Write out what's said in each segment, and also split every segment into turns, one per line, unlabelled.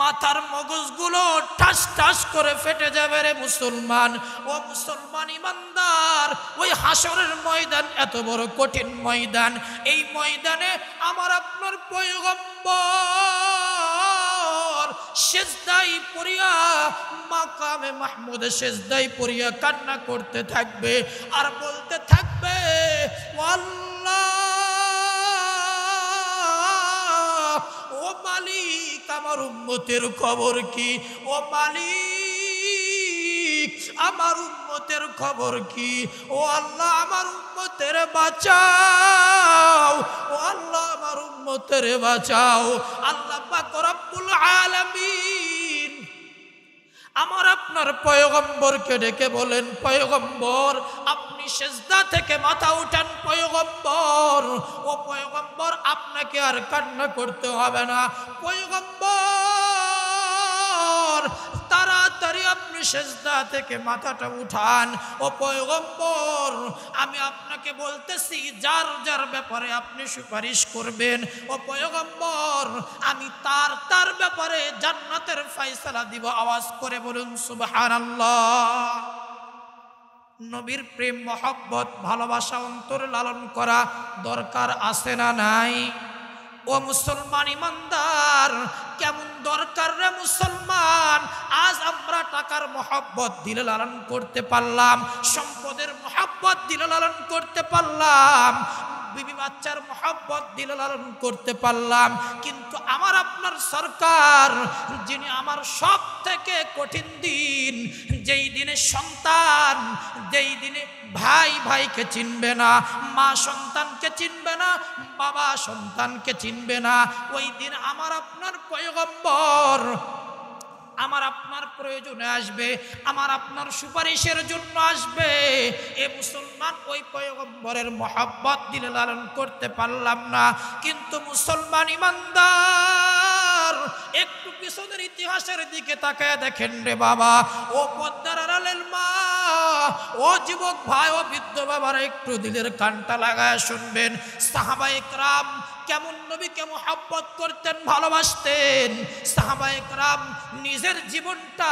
মাথার মগজগুলো ঠাস ঠাস করে ফেটে যাবে রে মুসলমান। ও মুসলমান ইমানদার, ওই হাসরের ময়দান এত বড় কঠিন ময়দান, এই ময়দানে আমার আপনার পয়গম্বর সেজদায় পড়িয়া, মাকামে মাহমুদে সেজদায় পড়িয়া কান্না করতে থাকবে আর বলতে থাকবে, আল্লাহ ও মালিক আমার উম্মতের খবর কি, ও মালিক আমার উম্মতের খবর কি, ও আল্লাহ আমার উম্মতের বাঁচাও, ও আল্লাহ আমার উম্মতের বাঁচাও। আল্লাহ পাক রব্বুল আলামিন আমার আপনার পয়গম্বরকে ডেকে বলেন, পয়গম্বর আপনি সেজদা থেকে মাথা উঠান পয়গম্বর। ও পয়গম্বর আপনাকে আর কান্না করতে হবে না পয়গম্বর, তাড়াতাড়ি আপনি সেজদা থেকে মাথাটা উঠান। ও পয়গম্বর আমি আপনাকে বলতেছি, যার যার ব্যাপারে আপনি সুপারিশ করবেন, ও পয়গম্বর আমি তার ব্যাপারে জান্নাতের ফয়সালা দিব। আওয়াজ করে বলুন সুবহানাল্লাহ। নবীর প্রেম মহব্বত ভালোবাসা অন্তরে লালন করা দরকার আছে না নাই? ও মুসলমান ইমানদার, কেমন দরকার রে মুসলমান। আজ আমরা টাকার মহব্বত দিলে লালন করতে পারলাম, সম্পদের মহব্বত দিলে লালন করতে পারলাম, বিবি বাচ্চার মহব্বত দিলে লালন করতে পারলাম, কিন্তু আমার আপনার সরকার, যিনি আমার সব থেকে কঠিন দিন, যেই দিনে সন্তান, যেই দিনে ভাই ভাইকে চিনবে না, মা সন্তানকে চিনবে না, বাবা সন্তানকে চিনবে না, ওই দিন আমার আপনার পয়গম্বর আমার আপনার প্রয়োজনে আসবে, আমার আপনার সুপারিশের জন্য আসবে। এ মুসলমান ওই পয়গম্বরের মহব্বত দিলে লালন করতে পারলাম না, কিন্তু মুসলমান ইমানদার একটু পিছনের ইতিহাসের দিকে তাকায় দেখেন রে বাবা, ও পদ্মার আড়ালের মা, ও যুবক ভাই, ও বৃদ্ধ বাবারা একটু দিলের কানটা লাগায় শুনবেন। সাহাবায়ে কেরাম কেমন নবীকে মহব্বত করতেন, ভালোবাসতেন। সাহাবায়ে কেরাম নিজের জীবনটা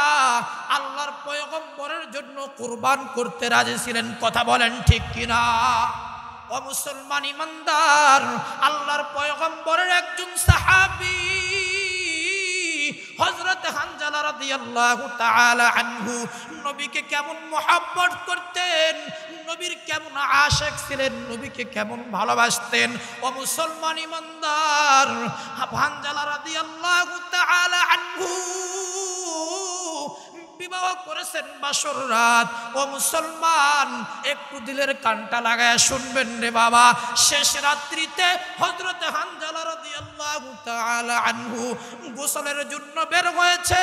আল্লাহর পয়গম্বরের জন্য কুরবান করতে রাজি ছিলেন। কথা বলেন ঠিক কিনা? ও মুসলমান ইমানদার, আল্লাহর পয়গম্বরের একজন সাহাবী হযরত হানজালা রাদিয়াল্লাহু তাআলা আনহু নবীকে কেমন মহব্বত করতেন, নবীর কেমন আশিক ছিলেন, নবীকে কেমন ভালোবাসতেন। ও মুসলমান ইমানদার, হানজালা রাদিয়াল্লাহু তাআলা আনহু বিবাহ করেছেন বাসর রাত। ও মুসলমান একটু দিলের কানটা লাগায় শুনবেন রে বাবা, শেষ রাত্রিতে হযরত হানজালা রাদিয়াল্লাহু তাআলা আনহু গোসলের জন্য বের হয়েছে।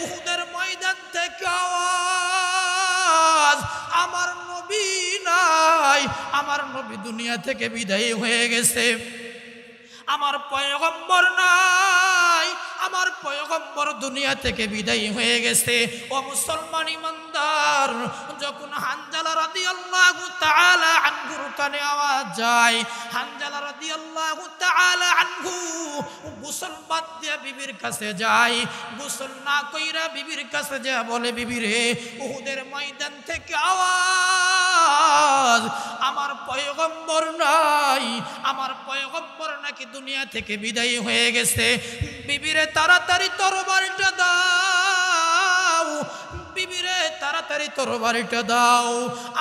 উহুদের ময়দান থেকে আওয়াজ, আমার নবী নাই, আমার নবী দুনিয়া থেকে বিদায় হয়ে গেছে, আমার পয়গম্বর নাই, আমার পয়গম্বর দুনিয়া থেকে বিদায় হয়ে গেছে। ও মুসলমান ইমানদার, যখন হানজালা রাদিয়াল্লাহু তাআলা আনহুর কানে আওয়াজ যায়, হানজালা রাদিয়াল্লাহু তাআলা আনহু গোসল বাদ দিয়ে বিবির কাছে যায়। গোসল না কইরা বিবির কাছে যায়, বলে বিবি রে, উহুদের ময়দান থেকে আওয়াজ, আমার পয়গম্বর নাই, আমার পয়গম্বর নাকি দুনিয়া থেকে বিদায় হয়ে গেছে। বিবিরে তাড়াতাড়ি তরবারিটা দাও, বিবিরে তাড়াতাড়ি তরবারিটা দাও,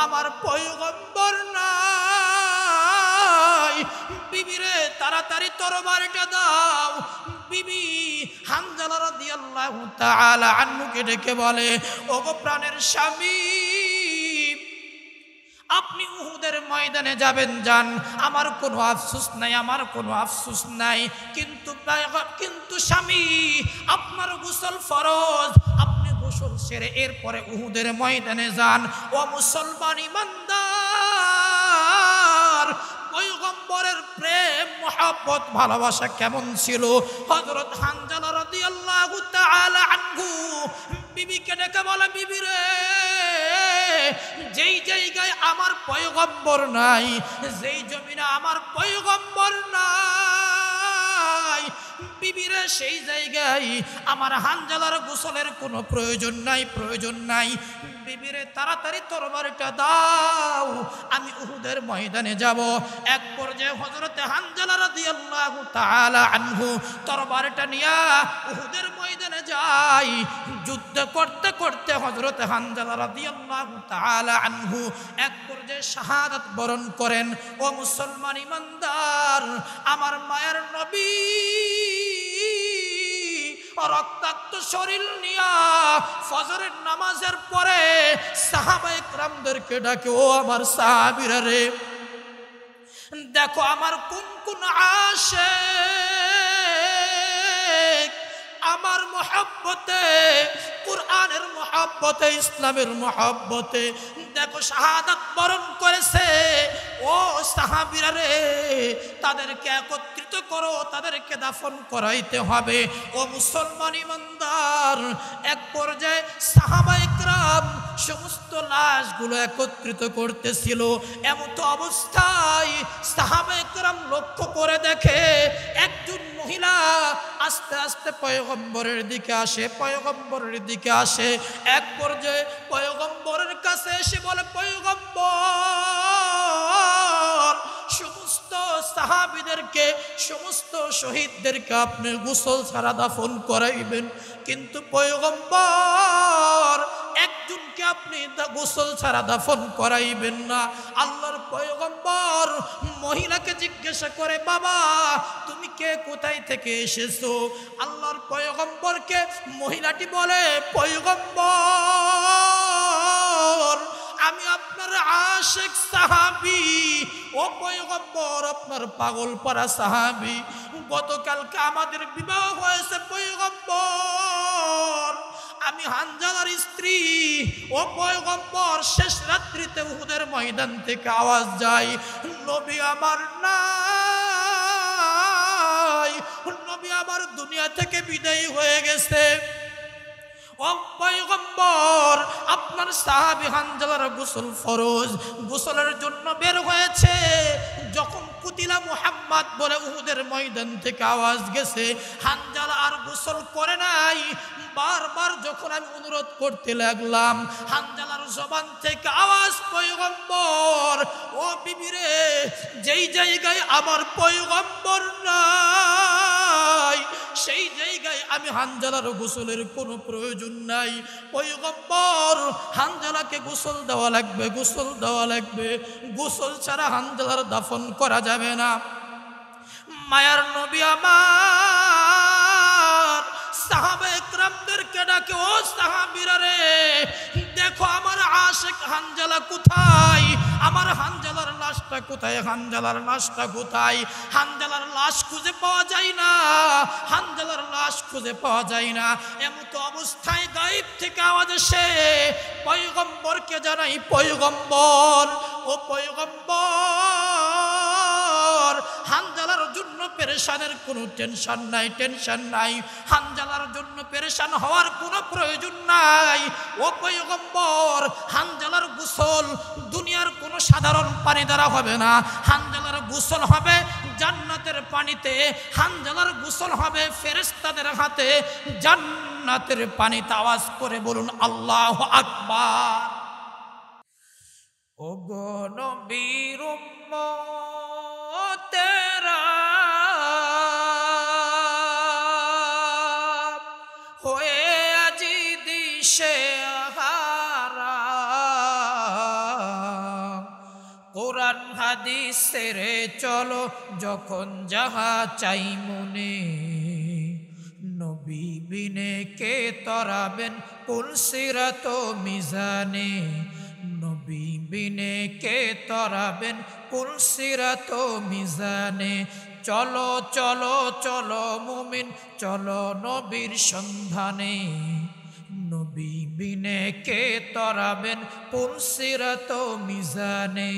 আমার পয়গম্বর নাই, বিবিরে তাড়াতাড়ি তরবারিটা দাও। বিবি হানজালা রাদিয়াল্লাহু তাআলা আনহুকে ডেকে বলে, ওগো প্রাণের স্বামী, আপনি উহুদের ময়দানে যাবেন, যান, আমার কোনো আফসোস নাই, আমার কোনো আফসোস নাই, কিন্তু স্বামী আপনার গোসল ফরজ, আপনি গোসল সেরে এরপরে উহুদের ময়দানে যান। ও মুসলমান ইমানদার, পয়গম্বরের প্রেম মহব্বত ভালোবাসা কেমন ছিল। হযরত হানজালা রাদিয়াল্লাহু তাআলা আনহু বিবিকে ডেকে বলে, বিবি রে, যেই জায়গায় আমার পয়গম্বর নাই, যেই জমিনে আমার পয়গম্বর নাই, বিবি বিবিরে সেই জায়গায় আমার হানজালার গোসলের কোনো প্রয়োজন নাই। বিবিরে তাড়াতাড়ি তরবারিটা দাও, আমি উহুদের ময়দানে যাব। এক পর্যায়ে হযরতে হানজালা রাদিয়াল্লাহু তাআলা আনহু তরবারিটা নিয়ে উহুদের ময়দানে যায়। যুদ্ধ করতে করতে হযরতে হানজালা রাদিয়াল্লাহু তাআলা আনহু এক পর্যায়ে শাহাদাত বরণ করেন। ও মুসলমান ইমানদার, আমার মায়ের নবী রক্তাক্ত শরীর নিয়া ফজরের নামাজের পরে সাহাবায়ে কেরামদেরকে ডাকে, ও আমার সাহাবীরা রে, দেখো আমার কোন কোন আশিক আমার মহব্বতে, কুরআনের মহব্বতে, ইসলামের মহব্বতে দেখো শাহাদাত বরণ করেছে। ও সাহাবীরা রে, তাদেরকে একত্রিত করো, তাদেরকে দাফন করাইতে হবে। ও মুসলমান ইমানদার, এক পর্যায়ে সাহাবায়ে কেরাম সমস্ত লাশগুলো একত্রিত করতেছিল। এমতো অবস্থায় সাহাবায়ে কেরাম লক্ষ্য করে দেখে একজন মহিলা আস্তে আস্তে পয়গম্বরের দিকে আসে। এক পর্যায়ে পয়গম্বরের কাছে এসে বলে, পয়গম্বর, সমস্ত সাহাবীদেরকে, সমস্ত শহীদদেরকে আপনি গোসল ছাড়া দাফন করাইবেন, কিন্তু পয়গম্বর একজনকে আপনি গোসল ছাড়া দাফন করাইবেন না। আল্লাহর পয়গম্বর মহিলাকে জিজ্ঞাসা করে, বাবা তুমি কে, কোথায় থেকে এসেছো? আল্লাহর পয়গম্বরকে মহিলাটি বলে, পয়গম্বর আমি আপনার আশিক সাহাবী। ও পয়গম্বর, আপনার পাগল পারা সাহাবী, গতকালকে আমাদের বিবাহ হয়েছে পয়গম্বর, আমি হানজালার স্ত্রী। ও পয়গম্বর, শেষ রাত্রিতে উহুদের ময়দান থেকে আওয়াজ যায়, নবী আমার নাই, নবী আমার দুনিয়া থেকে বিদায়ী হয়ে গেছে। ও পয়গম্বর, আপনার সাহাবী হানজালার গোসল ফরজ, গোসলের জন্য বের হয়েছে। যখন কুতিলা মুহাম্মদ বলে উহুদের ময়দান থেকে আওয়াজ গেছে, হানজালা আর গোসল করে নাই। বারবার যখন আমি অনুরোধ করতে লাগলাম, হানজালার জবান থেকে আওয়াজ, পয়গম্বর, ও বিবিরে, যেই জায়গায় আমার পয়গম্বর নাই সেই জায়গায় আমি হানজালার গোসলের কোনো প্রয়োজন নাই। পয়গম্বর, হানজালাকে গোসল দেওয়া লাগবে, গোসল দেওয়া লাগবে, গোসল ছাড়া হানজালার দাফন করা যাবে না। মায়ার নবী আমার সাহাবায়ে কেরামদেরকে ডাকে, ও সাহাবীরা রে, দেখো আমার আশিক হানজালা কোথায়, আমার হানজালার লাশটা কোথায়, হানজালার লাশটা কোথায়? হানজালার লাশ খুঁজে পাওয়া যায় না, হানজালার লাশ খুঁজে পাওয়া যায় না। এমতো অবস্থায় গায়েব থেকে আওয়াজ আসে, পয়গম্বরকে জানাই, পয়গম্বর, ও পয়গম্বর, হানজালার জন্য পেরেশানের কোনো টেনশন নাই, হানজালার জন্য পেরেশান হওয়ার কোনো প্রয়োজন নাই। ও পয়গম্বর, হানজালার গোসল দুনিয়ার কোনো সাধারণ পানি দ্বারা হবে না, হানজালার গোসল হবে জান্নাতের পানিতে, হানজালার গোসল হবে ফেরেশতাদের হাতে জান্নাতের পানিতে। আওয়াজ করে বলুন আল্লাহু আকবার। ও গো নবীর উম্মতেরা, হয়ে আজি দিশেহারা, কোরআন হাদিস ছেড়ে চলো যখন যাহা চাই মনে, নবী বিনে কে তরাবেন পুলসিরাত মিজানে, নবী বিনে কে তরাবেন পুলসিরাত মিজানে। চলো চলো চলো মুমিন, চলো নবীর সন্ধানে, নবী বিনে কে তরাবেন পুলসিরাত মিজানে,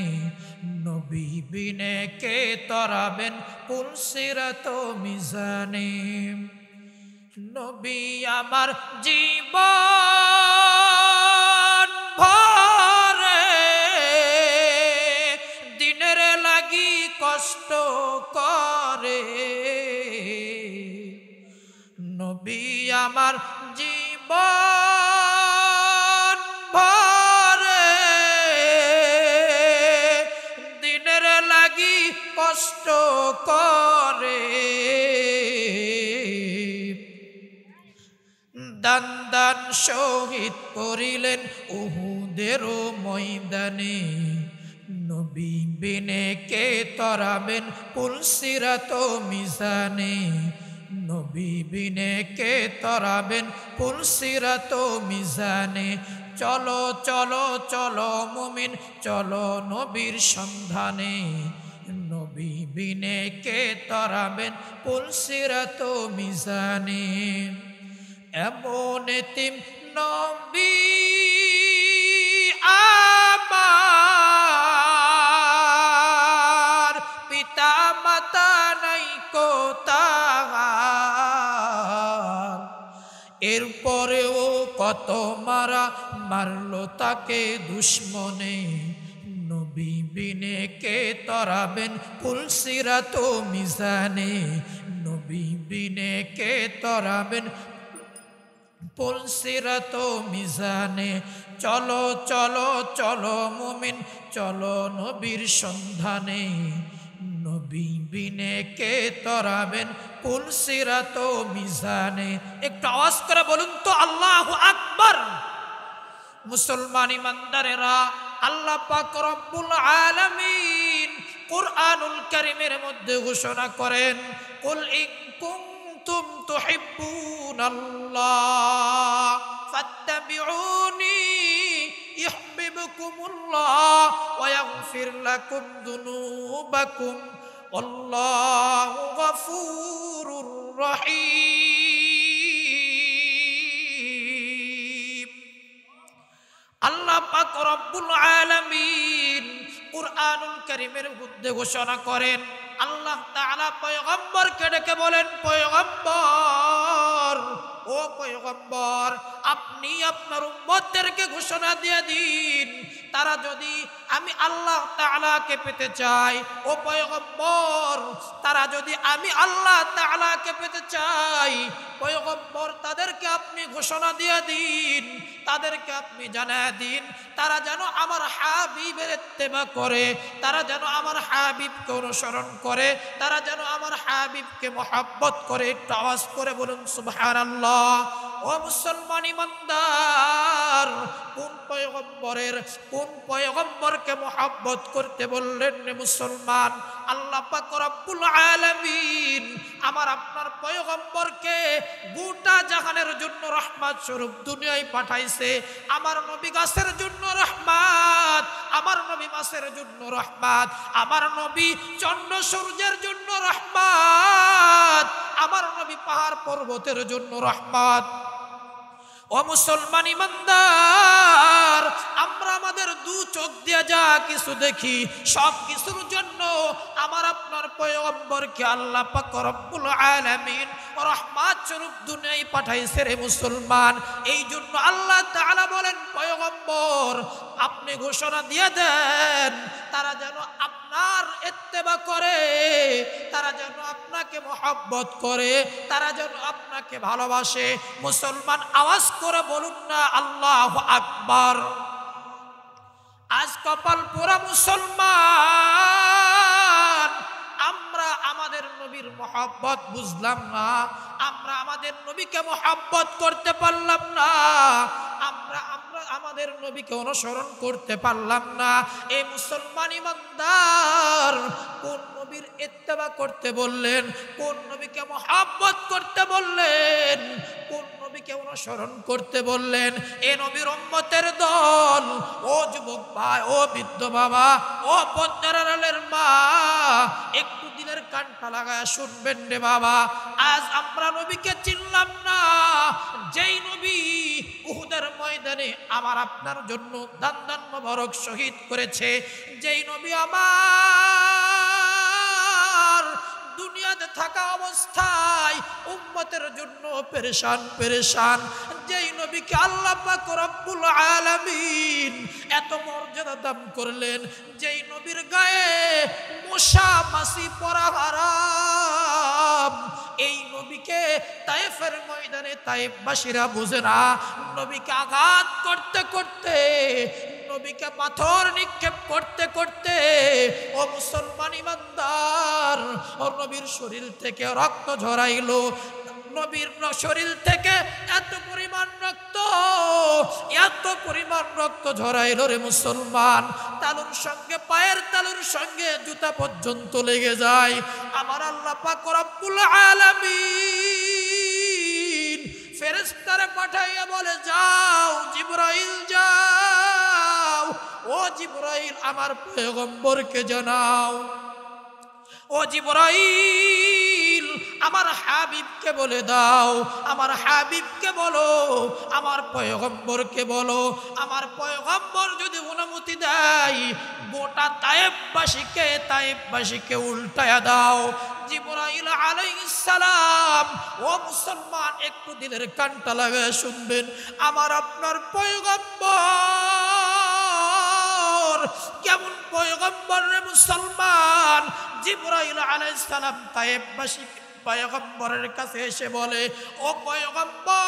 নবী বিনে কে তরাবেন পুলসিরাত মিজানে। নবী আমার জীবন ভরে দিনের লাগি কষ্ট করে, আমার জীবন ভরে দিনের লাগি কষ্ট করে দান দান শহীদ করিলেন উহুদের ময়দানে নবী বিনে কে তরাবেন পুলসিরাত মিজানে নবী বিনে কে তরাবেন পুলসিরাত মিজানে চলো চলো চলো মুমিন চলো নবীর সন্ধানে নবী বিনে কে তরাবেন পুলসিরাত মিজানে এমন এতিম নবী আমার পিতা মাতা নাই কোথায় এরপরেও কত মারা মারলো তাকে দুশ্মনে নবী বিনে কে তরাবেন পুলসিরাত মিজানে নবী বিনে কে তরাবেন পুলসিরাত মিজানে চলো চলো চলো মুমিন চলো নবীর সন্ধানে নবী বিনে কে তরাবেন পুলসিরাত মিজানে একটু আওয়াজ করে বলুন তো আল্লাহু আকবার মুসলমান ইমানদারেরা আল্লাহ পাক রব্বুল আলামিন কুরআনুল কারীমের মধ্যে ঘোষণা করেন কুল ইন কুনতুম তুহিব্বুনাল্লাহ ফাত্তাবিউনি ইউহিব্বুকুমুল্লাহ ওয়া ইয়াগফির লাকুম যুনুবাকুম আল্লাহু গফুরুর রহিম আল্লাহ পাক রব্বুল আলামিন কুরআনুল কারীমের মধ্যে ঘোষণা করেন আল্লাহ তাআলা পয়গম্বরকে ডেকে বলেন পয়গম্বর ও পয়গম্বর আপনি আপনার উম্মতদেরকে ঘোষণা দিয়ে দিন তারা যদি আমি আল্লাহ তাআলাকে পেতে চাই ও পয়গম্বর তারা যদি আমি আল্লাহ তাআলাকে পেতে চাই পয়গম্বর তাদেরকে আপনি ঘোষণা দিয়ে দিন তাদেরকে আপনি জানিয়ে দিন তারা যেন আমার হাবিবের ইত্তেবা করে তারা যেন আমার হাবিবকে অনুসরণ করে তারা যেন আমার হাবিবকে মহব্বত করে একটু আওয়াজ করে বলুন সুবহানাল্লাহ ও মুসলমান ইমানদার কোন পয়গম্বরকে মহব্বত করতে বললেন রে মুসলমান আল্লাহ পাক রব্বুল আলামিন আমার আপনার পয়গম্বরকে গোটা জাহানের জন্য রহমত স্বরূপ দুনিয়ায় পাঠাইছে আমার নবী গাছের জন্য রহমত আমার নবী মাছের জন্য রহমত আমার নবী চন্দ্র সূর্যের জন্য রহমত আমার নবী পাহাড় পর্বতের জন্য রহমত ও মুসলমান ইমানদার আমরা আমাদের দু চোখ দিয়ে যা কিছু দেখি সব কিছুর জন্য আমার আপনার পয়গম্বরকে আল্লাহ পাক রব্বুল আলামিন রহমত স্বরূপ দুনিয়ায় পাঠাইছে রে মুসলমান এই জন্য আল্লাহ তাআলা বলেন পয়গম্বর আপনি ঘোষণা দিয়ে দেন তারা যেন আপনার ইত্তেবা করে তারা যেন আপনাকে মহব্বত করে তারা যেন আপনাকে ভালোবাসে মুসলমান আওয়াজ করে বলুন না আল্লাহু আকবার আজ কপাল পোড়া মুসলমান আমরা আমাদের নবীর মহব্বত বুঝলাম না আমরা আমাদের নবীকে মহব্বত করতে পারলাম না আমরা আমাদের নবীকে অনুসরণ করতে পারলাম না এই মুসলমান ইমানদার কোন নবীর ইত্তেবা করতে বললেন কোন নবীকে মহব্বত করতে বললেন কোন নবীকে অনুসরণ করতে বললেন এই নবীর উম্মতের দল ও যুবক ভাই ও বৃদ্ধ বাবা ও পর্দার আড়ালের মা একটু দিলের কানটা লাগায় শুনবেন রে বাবা আজ আমরা নবীকে চিনলাম না যেই নবী উহুদের ময়দানে আমার আপনার জন্য দান দান মোবারক শহীদ করেছে যেই নবী আমার দুনিয়াতে থাকা অবস্থায় উম্মতের জন্য পেরেশান যেই নবী নবীকে আল্লাহ পাক রব্বুল আলামিন এত মর্যাদা দান করলেন, যেই নবীর গায়ে মশা মাছি পরা হারাম, এই নবীকে তায়েফের ময়দানে তায়েফবাসীরা বুঝে না। নবীকে আঘাত করতে করতে, নবীকে পাথর নিক্ষেপ করতে করতে, ও মুসলমান ইমানদার, ও নবীর শরীর থেকে রক্ত ঝরাইলো। নবীর শরীর থেকে এত পরিমাণ রক্ত ঝরাইলো রে মুসলমান, তালুর সঙ্গে পায়ের তালুর সঙ্গে জুতা পর্যন্ত লেগে যায়। আমার আল্লাহ পাক রব্বুল আলামিন ফেরেশতারে পাঠাইয়া বলে, যাও জিবরাইল যাও, ও জিবরাইল আমার পয়গম্বরকে জানাও, ও জিবরাইল আমার হাবিবকে বলে দাও, আমার হাবিবকে বলো, আমার পয়গম্বরকে বলো, আমার পয়গম্বর যদি অনুমতি দেয় গোটা তায়েফবাসীকে উল্টায়া দাও। জিবরাইল আলাইহিস সালাম, ও মুসলমান একটু দিলের কানটা লাগায় শুনবেন, আমার আপনার পয়গম্বর কেমন পয়গম্বর রে মুসলমান। জিবরাইল আলাইহিস সালাম তায়েফবাসী পয়গম্বরের কাছে এসে বলে, ও পয়গম্বর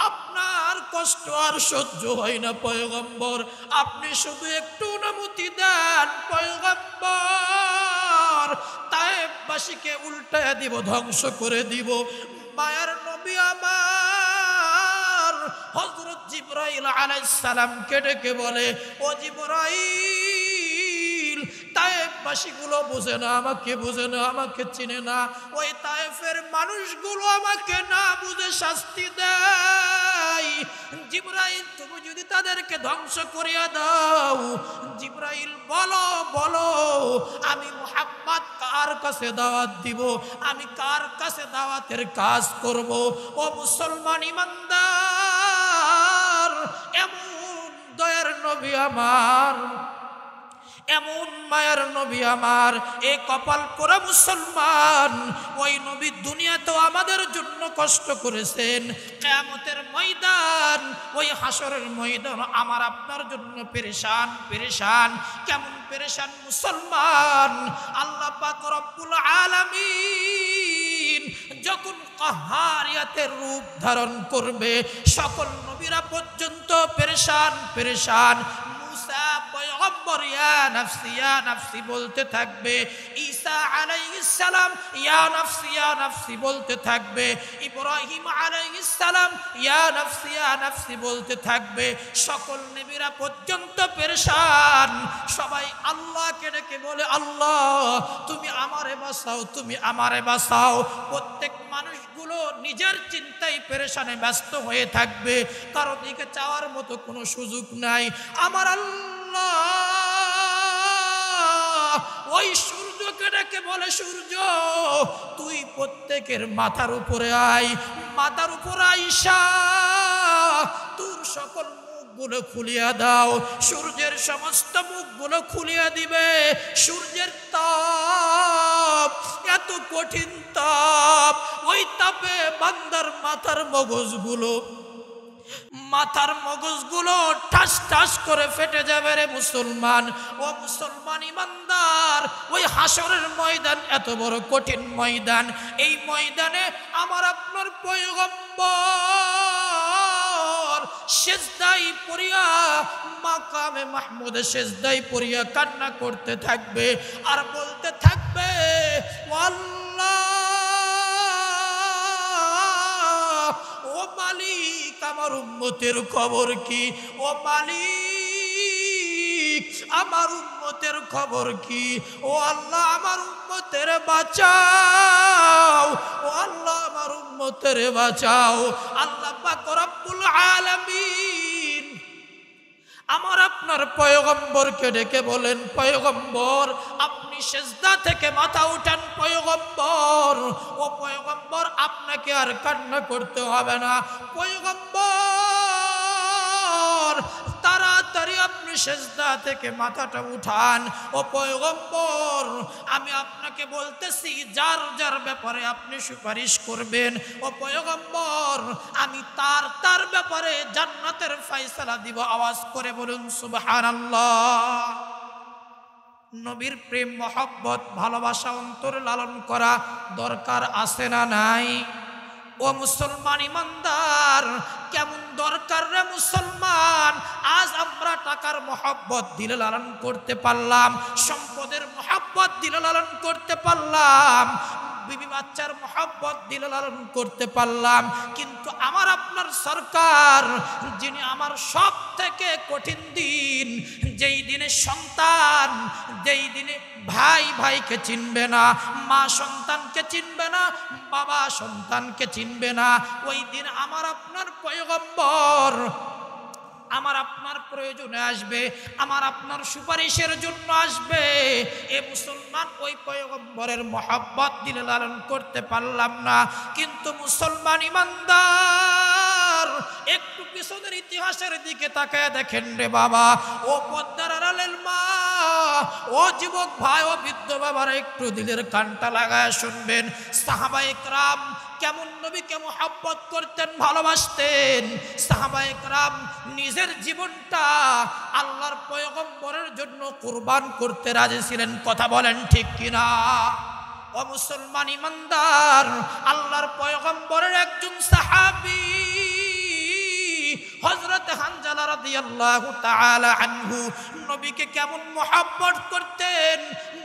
আপনার কষ্ট আর সহ্য হয় না পয়গম্বর, আপনি শুধু একটু অনুমতি দেন পয়গম্বর, তায়েফবাসীকে উল্টায় দিব, ধ্বংস করে দিব। মায়ার নবী আমার হযরত জিবরাইল আলাইহিস সালামকে ডেকে বলে, ও জিবরাইল তায়েফবাসীগুলো বুঝে না, আমাকে বুঝে না, আমাকে চিনে না, ওই তায়েফের মানুষগুলো আমাকে না বুঝে শাস্তি দেয়। জিবরাইল তুমি যদি তাদেরকে ধ্বংস করিয়া দাও, জিবরাইল বলো বলো আমি মুহাম্মদ কার কাছে দাওয়াত দিব, আমি কার কাছে দাওয়াতের কাজ করব। ও মুসলমান ইমানদার, এমন দয়ার নবী আমার, এমন মায়ার নবী আমার, এ কপাল পোড়া মুসলমান, ওই নবী দুনিয়াতেও আমাদের জন্য কষ্ট করেছেন, কিয়ামতের ময়দান, ওই হাসরের ময়দান আমার আপনার জন্য পেরেশান পেরেশান। কেমন পেরেশান মুসলমান, আল্লাহ পাক রব্বুল আলামিন যখন কাহারিয়াতের রূপ ধারণ করবে, সকল নবীরা পর্যন্ত পেরেশান পেরেশান। মুসা পয়গম্বর ইয়া নাফসি বলতে থাকবে, ঈসা আলাইহিস সালাম ইয়া নাফসি বলতে থাকবে, ইব্রাহিম আলাইহিস সালাম ইয়া নাফসি বলতে থাকবে। সকল নবীরা পর্যন্ত পেরেশান, সবাই আল্লাহকে ডেকে বলে, আল্লাহ তুমি আমারে বাঁচাও, তুমি আমারে বাঁচাও। প্রত্যেক মানুষগুলো নিজের চিন্তায় পেরেশানে ব্যস্ত হয়ে থাকবে, কারো দিকে চাওয়ার মতো কোনো সুযোগ নাই। আমার আল্লাহ ওই সূর্যকে ডেকে বলে, সূর্য তুই প্রত্যেকের মাথার উপরে আয়, মাথার উপর আইসা তোর সকল মুখগুলো খুলিয়া দাও। সূর্যের সমস্ত মুখগুলো খুলিয়া দিবে। সূর্যের তাপ এত কঠিন তাপ, ওই তাপে বান্দার মাথার মগজগুলো ঠাস ঠাস করে ফেটে যাবে রে মুসলমান। ও মুসলমান ইমানদার, ওই হাসরের ময়দান এত বড় কঠিন ময়দান, এই ময়দানে আমার আপনার পয়গম্বর সেজদায় পড়িয়া, মাকামে মাহমুদে সেজদায় পড়িয়া কান্না করতে থাকবে আর বলতে থাকবে, ও মালিক আমার উম্মতের খবর কি, ও মালিক আমার উম্মতের খবর কি, ও আল্লাহ আমার উম্মতের বাঁচাও, ও আল্লাহ আমার উম্মতের বাঁচাও। আল্লাহ পাক রব্বুল আলামিন আমার আপনার পয়গম্বরকে ডেকে বলেন, পয়গম্বর আপনি সেজদা থেকে মাথা উঠান পয়গম্বর। ও পয়গম্বর আপনাকে আর কান্না করতে হবে না পয়গম্বর, তাড়াতাড়ি আপনি সেজদা থেকে মাথাটা উঠান। ও পয়গম্বর আমি আপনাকে বলতেছি, যার যার ব্যাপারে আপনি সুপারিশ করবেন, ও পয়গম্বর আমি তার ব্যাপারে জান্নাতের ফয়সালা দিব। আওয়াজ করে বলুন সুবহানাল্লাহ। নবীর প্রেম মহব্বত ভালোবাসা অন্তরে লালন করা দরকার আছে না নাই? ও মুসলমান ইমানদার, কেমন দরকার রে মুসলমান। আজ আমরা টাকার মহব্বত দিলে লালন করতে পারলাম, সম্পদের মহব্বত দিলে লালন করতে পারলাম, বিবি বাচ্চার মহব্বত দিলে লালন করতে পারলাম, কিন্তু আমার আপনার সরকার, যিনি আমার সব থেকে কঠিন দিন, যেই দিনে সন্তান, যেই দিনে ভাই ভাইকে চিনবে না, মা সন্তানকে চিনবে না, বাবা সন্তানকে চিনবে না, ওই দিন আমার আপনার পয়গম্বর আমার আপনার প্রয়োজনে আসবে, আমার আপনার সুপারিশের জন্য আসবে। এ মুসলমান, ওই পয়গম্বরের মহব্বত দিলে লালন করতে পারলাম না। কিন্তু মুসলমান ইমানদার, একটু পিছনের ইতিহাসের দিকে তাকায় দেখেন রে বাবা, ও পদ্মার আড়ালের মা, ও যুবক ভাই, ও বৃদ্ধ বাবারা, একটু দিলের কানটা লাগায় শুনবেন। সাহাবায়ে কেরাম কেমন নবীকে মহব্বত করতেন, ভালোবাসতেন। সাহাবায়ে কেরাম নিজের জীবনটা আল্লাহর পয়গম্বরের জন্য কুরবান করতে রাজি ছিলেন। কথা বলেন ঠিক কিনা? ও মুসলমান ইমানদার, আল্লাহর পয়গম্বরের একজন সাহাবী হযরত হানজালা রাদিয়াল্লাহু তাআলা আনহু নবীকে কেমন মহব্বত করতেন,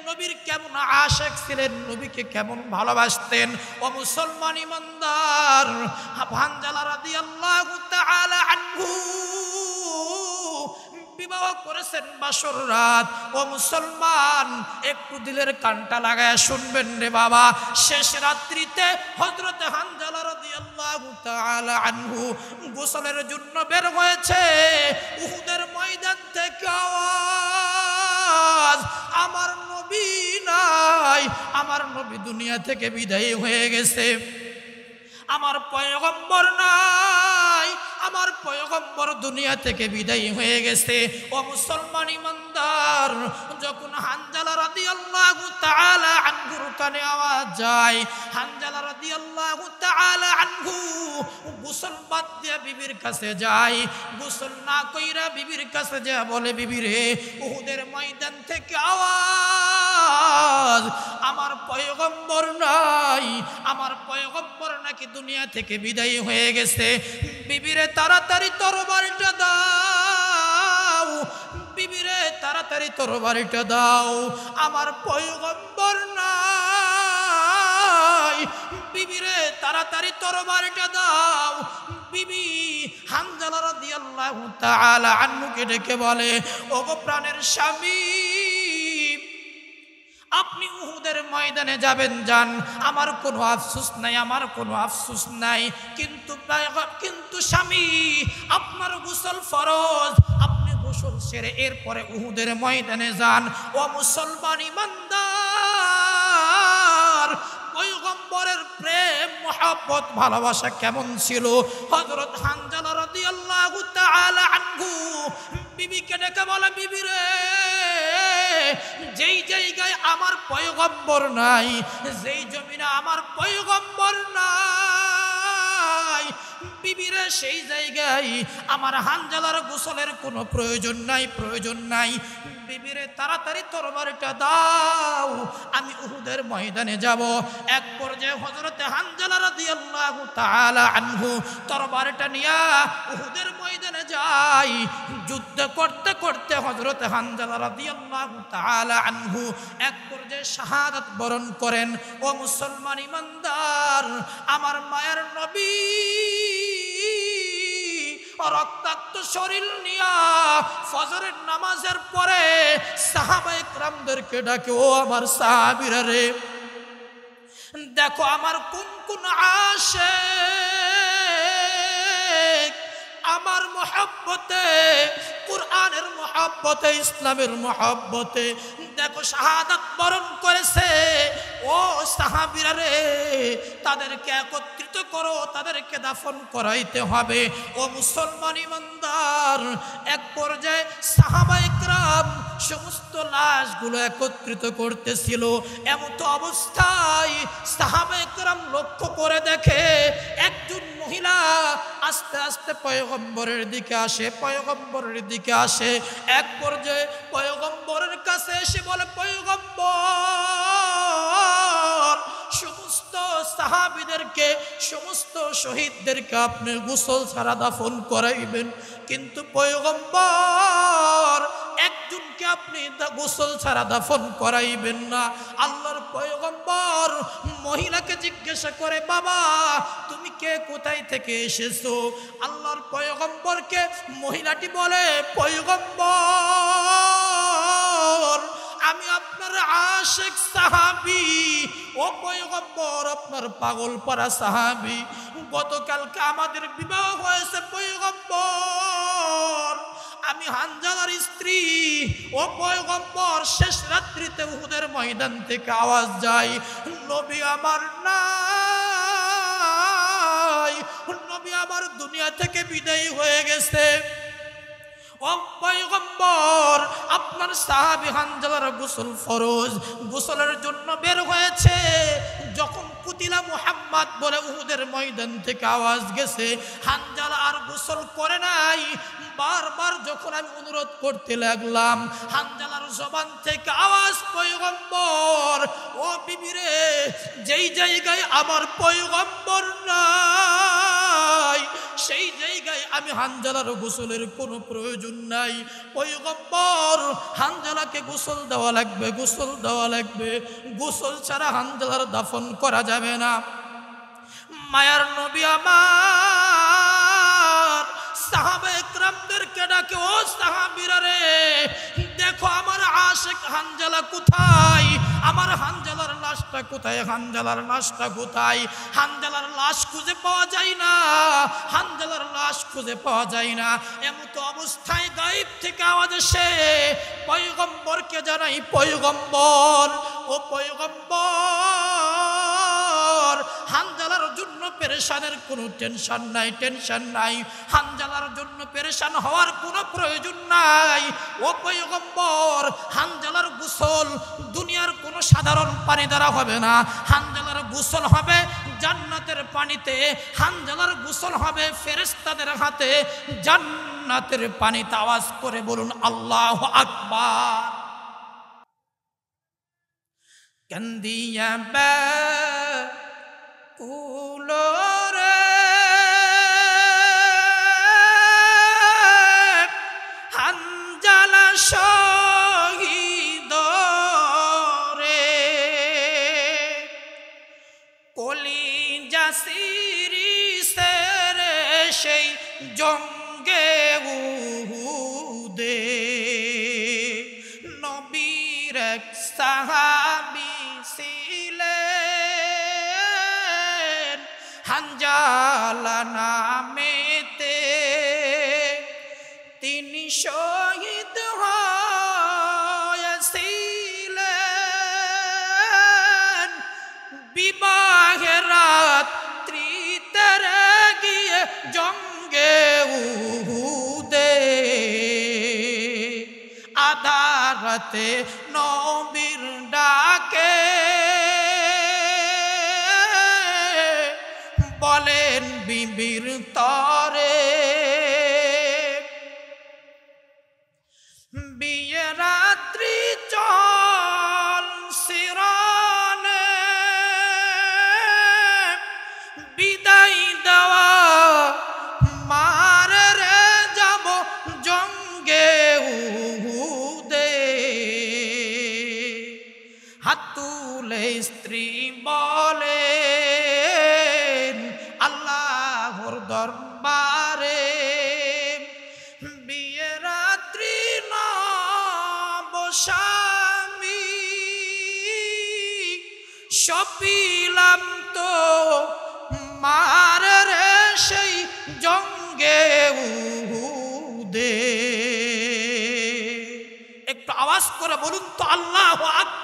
নবীর কেমন আশিক ছিলেন, নবীকে কেমন ভালোবাসতেন। ও মুসলমান ইমানদার, হানজালা রাদিয়াল্লাহু তাআলা আনহু বিবাহ করেছেন বাসর রাত। ও মুসলমান, একটু দিলের কানটা লাগায় শুনবেন রে বাবা। শেষ রাত্রিতে হযরত হানজালা রাদিয়াল্লাহু তাআলা আনহু গোসলের জন্য বের হয়েছে। উহুদের ময়দান থেকে আওয়াজ, আমার নবী নাই, আমার নবী দুনিয়া থেকে বিদায় হয়ে গেছে, আমার পয়গম্বর নাই, আমার পয়গম্বর দুনিয়া থেকে বিদায়ী হয়ে গেছে। ও মুসলমান ইমানদার, যখন হানজালা রাদিয়াল্লাহু তাআলা আনহুর কানে আওয়াজ যায়, হানজালা রাদিয়াল্লাহু তাআলা আনহু গোসল বাদ দিয়ে বিবির কাছে যায়। গোসল না কইরা বিবির কাছে যা বলে, বিবি রে, উহুদের ময়দান থেকে আওয়াজ, আমার পয়গম্বর নাই, আমার পয়গম্বর নাকি দুনিয়া থেকে বিদায়ী হয়ে গেছে। বিবিরে তাড়াতাড়ি তরবারিটা দাও, বিবিরে তাড়াতাড়ি তরবারিটা দাও, আমার পয়গম্বর নাই, বিবিরে তাড়াতাড়ি তরবারিটা দাও। বিবি হানজালা রাদিয়াল্লাহু তাআলা আনহুকে ডেকে বলে, ওগো প্রাণের স্বামী, আপনি উহুদের ময়দানে যাবেন, যান, আমার কোনো আফসোস নাই, আমার কোনো আফসোস নাই, কিন্তু স্বামী, আপনার গোসল ফরজ, আপনি গোসল সেরে এরপরে উহুদের ময়দানে যান। ও মুসলমান ইমানদার, পয়গম্বরের প্রেম মহব্বত ভালোবাসা কেমন ছিল। হযরত হানজালা রাদিয়াল্লাহু তাআলা আনহু বিবিকে ডেকে বলে, বিবি রে, যেই জায়গায় আমার পয়গম্বর নাই, যেই জমিনে আমার পয়গম্বর নাই, বিবিরে, সেই জায়গায় আমার হানজালার গোসলের কোনো প্রয়োজন নাই, প্রয়োজন নাই। বিবিরে তাড়াতাড়ি তরবারিটা দাও, আমি উহুদের ময়দানে যাব। এক পর্যায়ে হযরতে হানজালা রাদিয়াল্লাহু তাআলা আনহু তরবারিটা নিয়ে উহুদের ময়দানে যায়। যুদ্ধ করতে করতে হযরতে হানজালা রাদিয়াল্লাহু তাআলা আনহু এক পর্যায়ে শাহাদাত বরণ করেন। ও মুসলমান ইমানদার, আমার মায়ের নবী রক্তাক্ত শরীর নিয়া ফজরের নামাজের পরে সাহাবায়ে কেরামদেরকে ডাকে, ও আমার সাহাবীরা রে, দেখো আমার কোন কোন আশিক আমার মহব্বতে, কুরআনের মহব্বতে, ইসলামের মহব্বতে দেখো শাহাদাত বরণ করেছে। ও সাহাবীরা রে, তাদেরকে একত্রিত করো, তাদেরকে দাফন করাইতে হবে। ও মুসলমান ইমানদার, এক পর্যায়ে সাহাবায়ে কেরাম সমস্ত লাশগুলো একত্রিত করতেছিল। এমত অবস্থায় সাহাবায়ে কেরাম লক্ষ্য করে দেখে একজন মহিলা আস্তে আস্তে পয়গম্বরের দিকে আসে, পয়গম্বরের দিকে আসে। এক পর্যায়ে পয়গম্বরের কাছে এসে বলে, পয়গম্বর, সমস্ত সাহাবীদেরকে, সমস্ত শহীদদেরকে আপনি গোসল ছাড়া দাফন করাইবেন, কিন্তু পয়গম্বর একজনকে আপনি গোসল ছাড়া দাফন করাইবেন না। আল্লাহর পয়গম্বর মহিলাকে জিজ্ঞাসা করে, বাবা তুমি কে, কোথায় থেকে এসেছো? আল্লাহর পয়গম্বরকে মহিলাটি বলে, পয়গম্বর আমি আপনার আশিক সাহাবী। ও পয়গম্বর, আপনার পাগল পারা সাহাবী, গতকালকে আমাদের বিবাহ হয়েছে পয়গম্বর, আমি হানজালার স্ত্রী। ও পয়গম্বর, শেষ রাত্রিতে উহুদের ময়দান থেকে আওয়াজ যায়, নবী আমার নাই, নবী আমার দুনিয়া থেকে বিদায়ী হয়ে গেছে। ও পয়গম্বর, আপনার সাহাবী হানজালার গোসল ফরজ, গোসলের জন্য বের হয়েছে। যখন কুতিলা মুহাম্মদ বলে উহুদের ময়দান থেকে আওয়াজ গেছে, হানজালা আর গোসল করে নাই। বারবার যখন আমি অনুরোধ করতে লাগলাম, হানজালার জবান থেকে আওয়াজ, পয়গম্বর ও বিবিরে, যেই জায়গায় আমার পয়গম্বর নাই সেই জায়গায় আমি হানজালার গোসলের কোনো প্রয়োজন নাই। পয়গম্বর, হানজালাকে গোসল দেওয়া লাগবে, গোসল দেওয়া লাগবে, গোসল ছাড়া হানজালার দাফন করা যাবে না। মায়ার নবী আমার সাহাবা একরামদেরকে ডাকে, ও সাহাবীরা রে, দেখো আমার আশিক হানজালা কোথায়, আমার হানজালার লাশটা কোথায়, হানজালার লাশটা কোথায়? হানজালার লাশ খুঁজে পাওয়া যায় না, হানজালার লাশ খুঁজে পাওয়া যায় না। এমত অবস্থায় গায়েব থেকে আওয়াজ আসে, পয়গম্বরকে জানাই, পয়গম্বর ও পয়গম্বর, হানজালার জন্য পেরেশানের কোনো টেনশন নাই, টেনশন নাই, হানজালার জন্য পেরেশান হওয়ার কোনো প্রয়োজন নাই। ও পয়গম্বর, হানজালার গোসল দুনিয়ার কোনো সাধারণ পানি দ্বারা হবে না, হানজালার গোসল হবে জান্নাতের পানিতে, হানজালার গোসল হবে ফেরেশতাদের হাতে জান্নাতের পানিতে। আওয়াজ করে বলুন আল্লাহু আকবার। কান্দিয়া বা কুলোরে হানজালা শহীদ রে, কলিজা সিরিসে রে সেই জঙ্গে উহুদে, নবীর এক সাহাবী ছিলেন হানজালা নামেতে, তিনি শহীদ হয়েছিলেন বিবাহের রাত্রিতে গিয়ে জঙ্গে উহুদে। আধারাতে নবীর ডাকে বলেন বিবির তরে, বিয়ে রাত্রি চল শিরনে, বিদায় দেওয়া মার রে যাব জঙ্গে উহুদে। হাত তুলে স্ত্রী বলেন আল্লাহর দরবারে, বিয়ে রাত্রি নবস্বামী সপিলাম তো মার রে সেই জঙ্গে উহুদে। একটু আওয়াজ করে বলুন তো আল্লাহু আকবার।